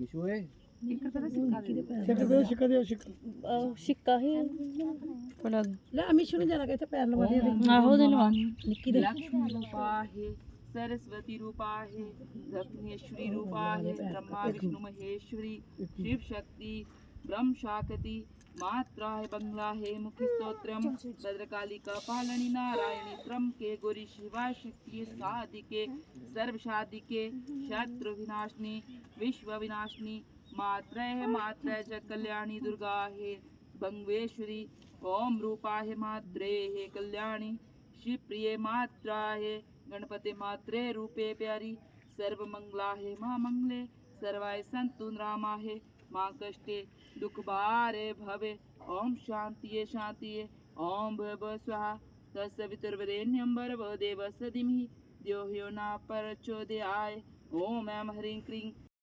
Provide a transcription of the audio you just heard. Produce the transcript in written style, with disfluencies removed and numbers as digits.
विशु है सिक्का ही पड़ा ਲੈ ਅਮੀ ਸ਼ੁਰੂ ਜਰਾ ਕੇ ਤੇ ਪੈਰ ਲਵਾ ਦੇ आहो दिलवा ਨਿੱਕੀ ਦੇ लक्ष्मी रूपा है सरस्वती रूपा है दक्षिणेश्वरी रूपा है ब्रह्मा विष्णु महेश्वरी शिव शक्ति ब्रह्म शाकति मात्रा है बंगला है मुखी स्तोत्रम भद्रकाली का पालनी नारायणी त्रम के गौरी शिवा शक्ति साधिके सर्व साधिके शत्रु विनाशनी विश्व विनाशनी मात्रा है मात्रा च कल्याणी दुर्गा है बंगवेश्वरी ओम रूपा है मात्रे है कल्याणी शिव प्रिय मात्रा है गणपति मात्रे रूपे प्यारी सर्व मंगला है माँ मंगले सर्वाय संतु रामा है माँ कष्टे दुख बारे भवे ओम शांति ओम भव स्वाहा तत्सवितुर्वरेण्यं भर्गो देवस्य धीमहि धियो यो न प्रचोदयात् ओम ऐं ह्रीं क्लीं